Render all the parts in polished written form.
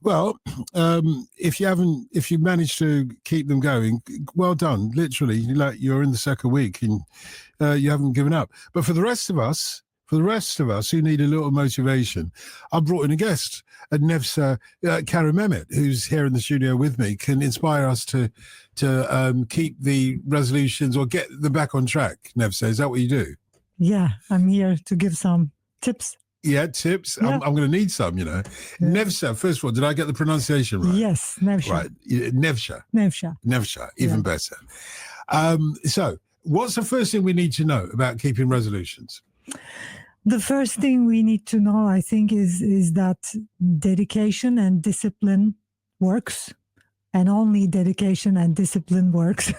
Well, if you managed to keep them going, well done. Literally, like you're in the second week and you haven't given up. But for the rest of us who need a little motivation, I brought in a guest, Nevşah Karamehmet, who's here in the studio with me, can inspire us to keep the resolutions or get them back on track. Nevşah, is that what you do? Yeah, I'm here to give some tips. Yeah, tips. Yeah. I'm going to need some, Yeah. Nevşah, first of all, did I get the pronunciation right? Yes, Nevşah. Right, Nevşah. Nevşah, even better. So, what's the first thing we need to know about keeping resolutions? The first thing we need to know, I think, is that dedication and discipline works, and only dedication and discipline works.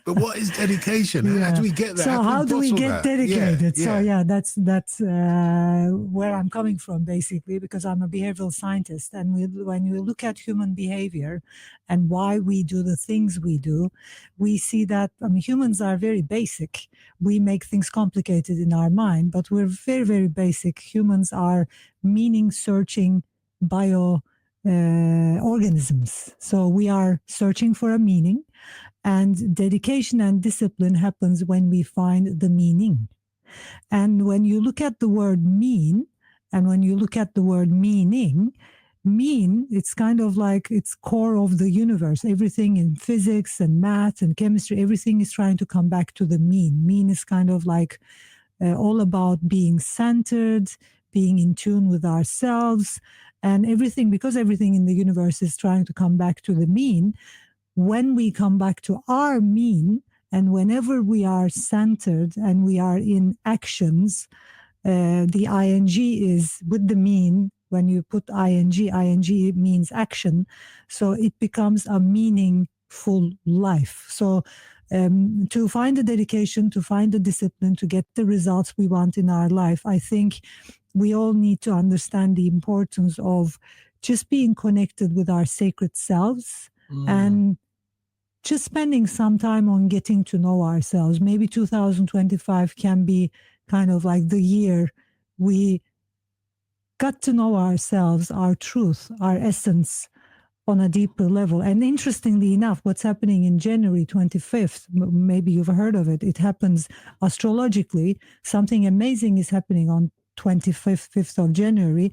But what is dedication? Yeah. How do we get that? So how do we get dedicated? Yeah. So that's where I'm coming from, basically, because I'm a behavioral scientist, and when we look at human behavior and why we do the things we do, we see that humans are very basic. We make things complicated in our mind, but we're very, very basic. Humans are meaning-searching organisms. So we are searching for a meaning. And dedication and discipline happens when we find the meaning. And when you look at the word mean, and when you look at the word meaning, it's kind of like it's core of the universe. Everything in physics and math and chemistry, everything is trying to come back to the mean. Mean is kind of like all about being centered, being in tune with ourselves, and everything, because everything in the universe is trying to come back to the mean. When we come back to our mean, and whenever we are centered and we are in actions, the ing is with the mean. When you put ing means action. So it becomes a meaningful life. So to find the dedication, to find the discipline, to get the results we want in our life, I think we all need to understand the importance of just being connected with our sacred selves and just spending some time on getting to know ourselves. Maybe 2025 can be kind of like the year we got to know ourselves, our truth, our essence on a deeper level. And interestingly enough, what's happening in January 25th, maybe you've heard of it, it happens astrologically. Something amazing is happening on 5th of January,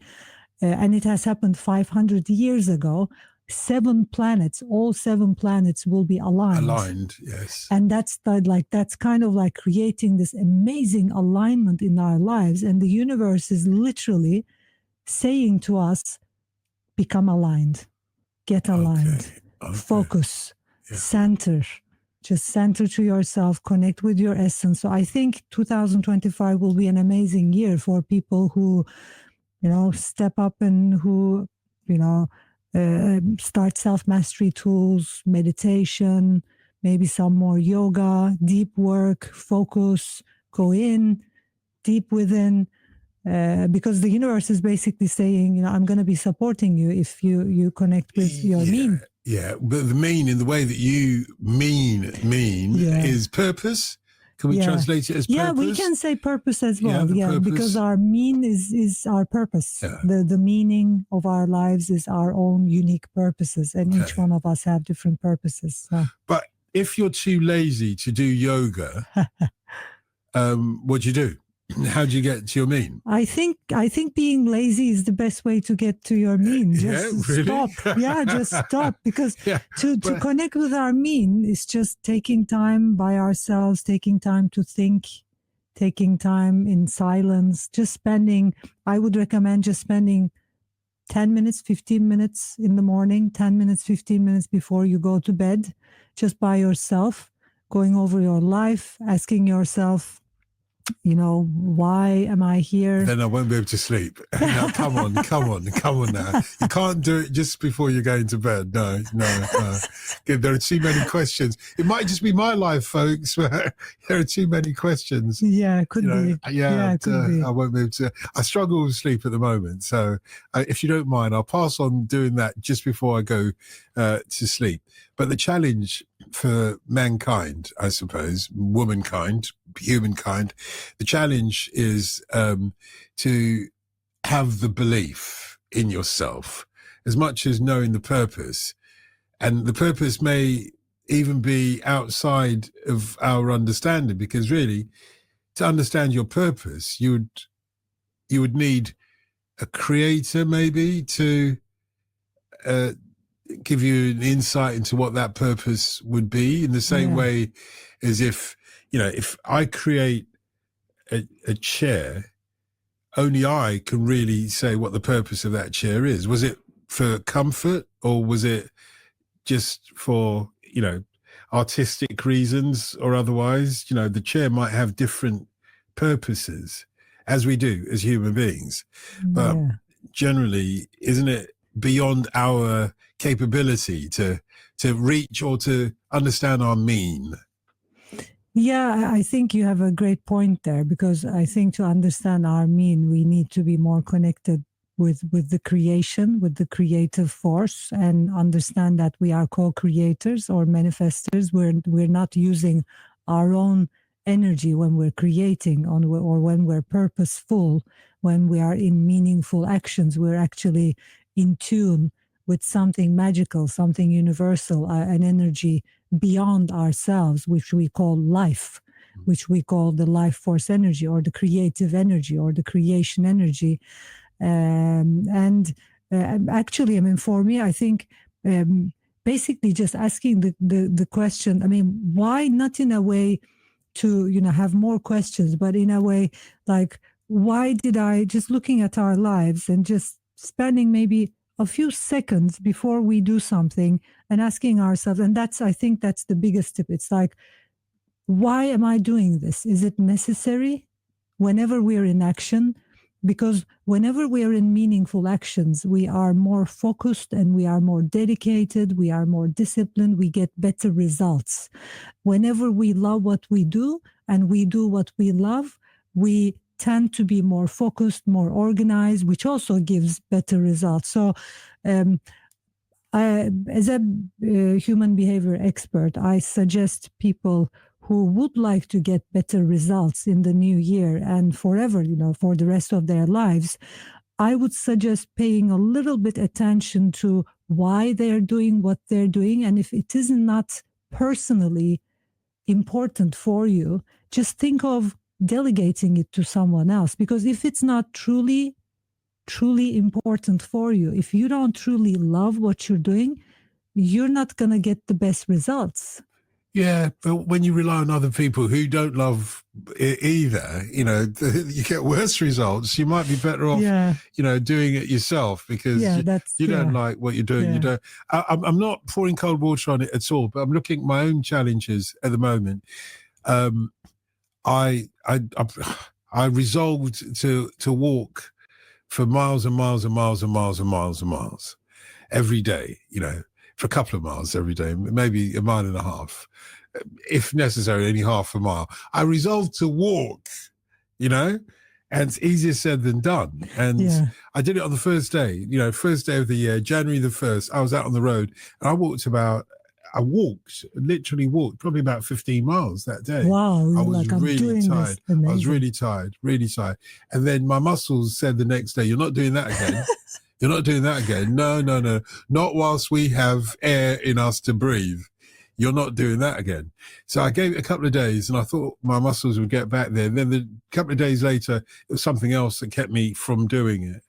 and it has happened 500 years ago. All seven planets will be aligned. Aligned, yes. And that's kind of like creating this amazing alignment in our lives. And the universe is literally saying to us, become aligned, get aligned, focus, center. Just center to yourself, connect with your essence. So I think 2025 will be an amazing year for people who, step up and who, start self-mastery tools, meditation, maybe some more yoga, deep work, focus, go in, deep within, because the universe is basically saying, I'm going to be supporting you if you connect with your mean. Yeah, but the mean, in the way that you mean is purpose. Can we translate it as purpose? Yeah, we can say purpose as well. Yeah, because our mean is our purpose. Yeah. The meaning of our lives is our own unique purposes, and each one of us have different purposes. So. But if you're too lazy to do yoga, what do you do? How do you get to your mean? I think being lazy is the best way to get to your mean. Just stop. Yeah, just stop. Because to connect with our mean is just taking time by ourselves, taking time to think, taking time in silence, I would recommend just spending 10 minutes, 15 minutes in the morning, 10 minutes, 15 minutes before you go to bed, just by yourself, going over your life, asking yourself, why am I here? Then I won't be able to sleep. Now, come on now. You can't do it just before you're going to bed. No. There are too many questions. It might just be my life, folks, where there are too many questions. Yeah, could be. Yeah, could be. I won't be able to. I struggle with sleep at the moment. So if you don't mind, I'll pass on doing that just before I go to sleep. But the challenge for mankind, I suppose, womankind, humankind, the challenge is to have the belief in yourself as much as knowing the purpose. And the purpose may even be outside of our understanding, because really, to understand your purpose, you would need a creator maybe to give you an insight into what that purpose would be, in the same way as if I create a chair, only I can really say what the purpose of that chair is. Was it for comfort, or was it just for, artistic reasons or otherwise? The chair might have different purposes, as we do as human beings. But generally, isn't it beyond our capability to reach or to understand our mean? Yeah, I think you have a great point there, because I think to understand our mean, we need to be more connected with the creation, with the creative force, and understand that we are co-creators or manifestors. We're not using our own energy when we're creating or when we're purposeful, when we are in meaningful actions. We're actually in tune with something magical, something universal, an energy beyond ourselves, which we call life, which we call the life force energy, or the creative energy, or the creation energy. Actually, I mean, for me, I think basically just asking the question, I mean, why not in a way to, have more questions, but in a way like, why did I, just looking at our lives and just spending maybe a few seconds before we do something and asking ourselves, and I think that's the biggest tip. It's like, why am I doing this? Is it necessary? Whenever we're in action, because whenever we are in meaningful actions, we are more focused and we are more dedicated, we are more disciplined, we get better results. Whenever we love what we do and we do what we love, we tend to be more focused, more organized, which also gives better results. So as a human behavior expert, I suggest people who would like to get better results in the new year and forever, for the rest of their lives, I would suggest paying a little bit attention to why they're doing what they're doing. And if it is not personally important for you, just think of delegating it to someone else. Because if it's not truly important for you, if you don't truly love what you're doing, you're not going to get the best results. Yeah, but when you rely on other people who don't love it either, you get worse results. You might be better off, doing it yourself, because you don't like what you're doing. You don't. I'm not pouring cold water on it at all, but I'm looking at my own challenges at the moment. I resolved to walk for miles and miles and miles and miles and miles and miles every day, for a couple of miles every day, maybe a mile and a half, if necessary, only half a mile. I resolved to walk, and it's easier said than done. And I did it on the first day, first day of the year, January the 1st. I was out on the road and literally walked probably about 15 miles that day. Wow. I was really tired. I was really tired. And then my muscles said the next day, you're not doing that again. You're not doing that again. No. Not whilst we have air in us to breathe. You're not doing that again. So I gave it a couple of days and I thought my muscles would get back there. And then a couple of days later, it was something else that kept me from doing it.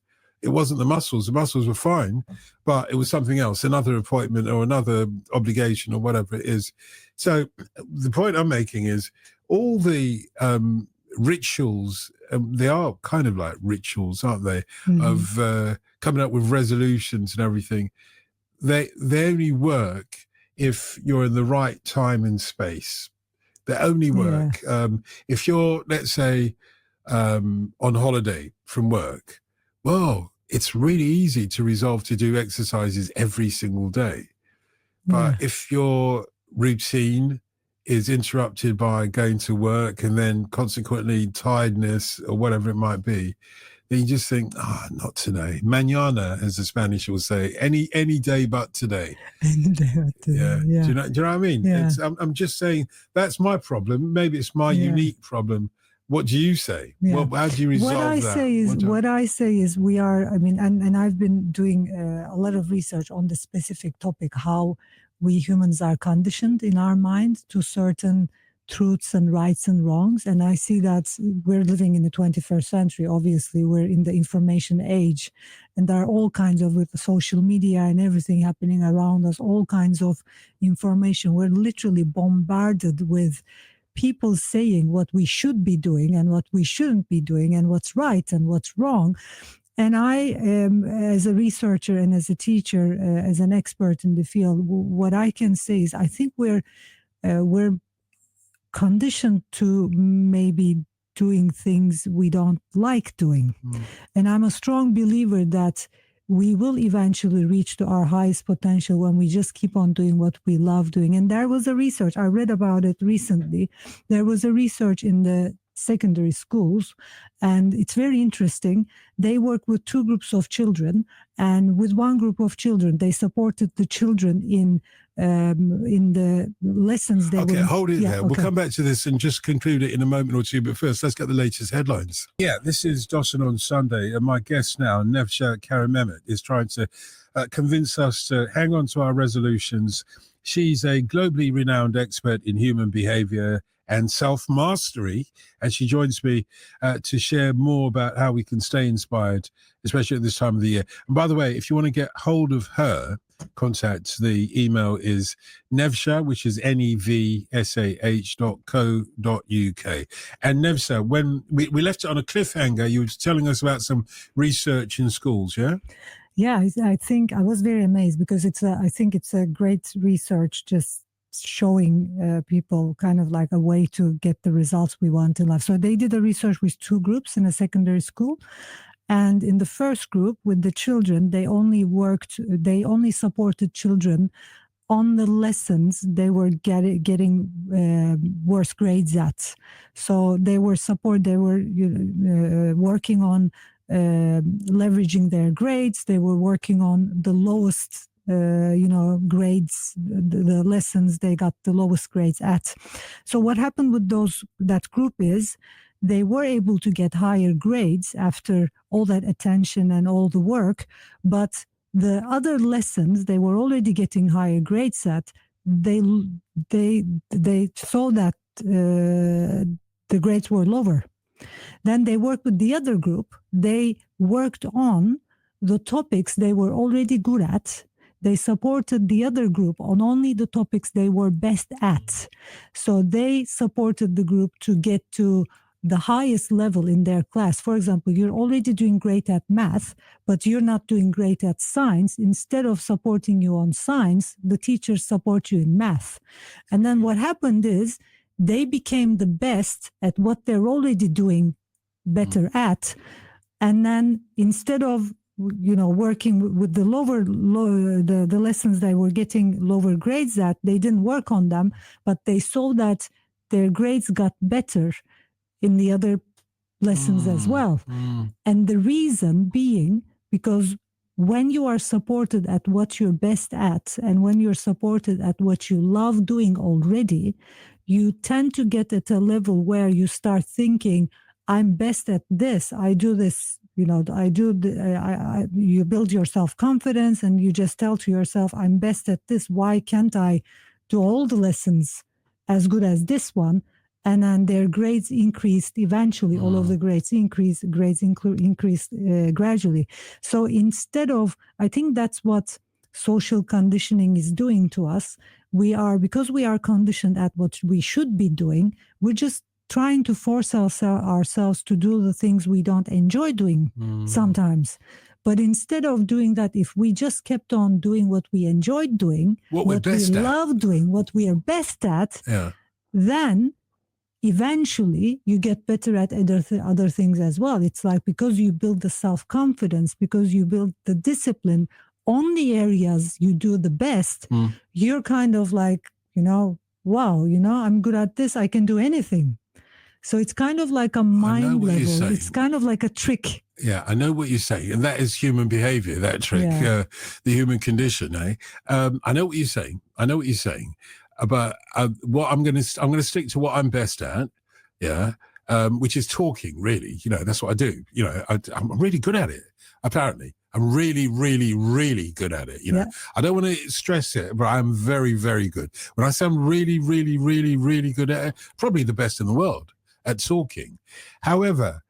It wasn't the muscles. The muscles were fine, but it was something else, another appointment or another obligation or whatever it is. So the point I'm making is all the rituals, they are kind of like rituals, aren't they, of coming up with resolutions and everything. They only work if you're in the right time and space. They only work. If you're, let's say, on holiday from work, well, it's really easy to resolve to do exercises every single day. But if your routine is interrupted by going to work and then consequently tiredness or whatever it might be, then you just think, not today. Mañana, as the Spanish will say, any day but today. Any day but today. Do you know what I mean? Yeah. I'm just saying that's my problem. Maybe it's my unique problem, What do you say? Yeah. How do you resolve what I that? say is we are, I mean, and I've been doing a lot of research on the specific topic, how we humans are conditioned in our mind to certain truths and rights and wrongs. And I see that we're living in the 21st century. Obviously, we're in the information age, and there are all kinds of, with social media and everything happening around us, all kinds of information. We're literally bombarded with people saying what we should be doing and what we shouldn't be doing, and what's right and what's wrong. And I, as a researcher and as a teacher, as an expert in the field, what I can say is I think we're conditioned to maybe doing things we don't like doing. And I'm a strong believer that we will eventually reach to our highest potential when we just keep on doing what we love doing. And there was a research, I read about it recently. There was a research in the secondary schools, and it's very interesting. They work with two groups of children, and with one group of children, they supported the children in the lessons they Okay, were... hold it there. Okay. We'll come back to this and just conclude it in a moment or two. But first, let's get the latest headlines. Yeah, this is Dawson on Sunday. And my guest now, Nevşah Karamehmet, is trying to convince us to hang on to our resolutions. She's a globally renowned expert in human behavior and self-mastery, and she joins me to share more about how we can stay inspired, especially at this time of the year. And by the way, if you want to get hold of her, contact, the email is Nevşah, which is nevsah.co.uk. And Nevşah, when we left it on a cliffhanger, you were telling us about some research in schools, yeah? Yeah, I think I was very amazed because I think it's a great research, just showing people kind of like a way to get the results we want in life. So they did a research with two groups in a secondary school. And in the first group with the children, they only supported children on the lessons they were getting worse grades at. So they were working on leveraging their grades. They were working on the lowest grades, the lessons they got the lowest grades at. So what happened with that group is they were able to get higher grades after all that attention and all the work, but the other lessons they were already getting higher grades at, they saw that the grades were lower. Then they worked with the other group. They worked on the topics they were already good at. They supported the other group on only the topics they were best at. So they supported the group to get to the highest level in their class. For example, you're already doing great at math, but you're not doing great at science. Instead of supporting you on science, the teachers support you in math. And then what happened is they became the best at what they're already doing better at. And then instead of working with the the lessons they were getting lower grades at, they didn't work on them, but they saw that their grades got better in the other lessons as well. And the reason being because when you are supported at what you're best at, and when you're supported at what you love doing already, you tend to get at a level where you start thinking, I'm best at this. I do this, you build your self-confidence and you just tell to yourself, I'm best at this. Why can't I do all the lessons as good as this one? And then their grades increased eventually. All of the grades increased gradually. So instead of, I think that's what social conditioning is doing to us. Because we are conditioned at what we should be doing, we're just trying to force ourselves to do the things we don't enjoy doing sometimes. But instead of doing that, if we just kept on doing what we enjoyed doing, what we love doing, what we are best at, then eventually you get better at other things as well. It's like because you build the self-confidence, because you build the discipline on the areas you do the best, you're kind of like, wow, I'm good at this. I can do anything. So it's kind of like a mind level. It's kind of like a trick. Yeah, I know what you're saying. And that is human behavior, that trick, the human condition, eh? I know what you're saying. But what I'm going to stick to what I'm best at. Yeah. which is talking, really. You know, that's what I do. You know, I'm really good at it, apparently. I'm really, really, really good at it. You know, I don't want to stress it, but I'm very, very good. When I say I'm really, really, really, really good at it, probably the best in the world at talking. However,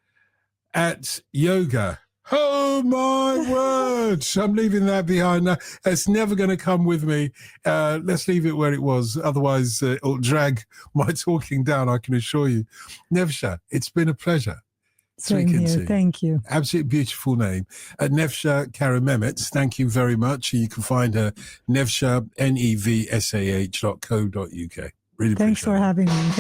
at yoga, oh my word, I'm leaving that behind now. It's never going to come with me. Let's leave it where it was. Otherwise, it'll drag my talking down, I can assure you. Nevşah, it's been a pleasure. Same here. Thank you. Absolutely beautiful name. Nevşah Karamehmet, thank you very much. You can find her Nevşah, NEVSAH.co.uk. Really Thanks for having me.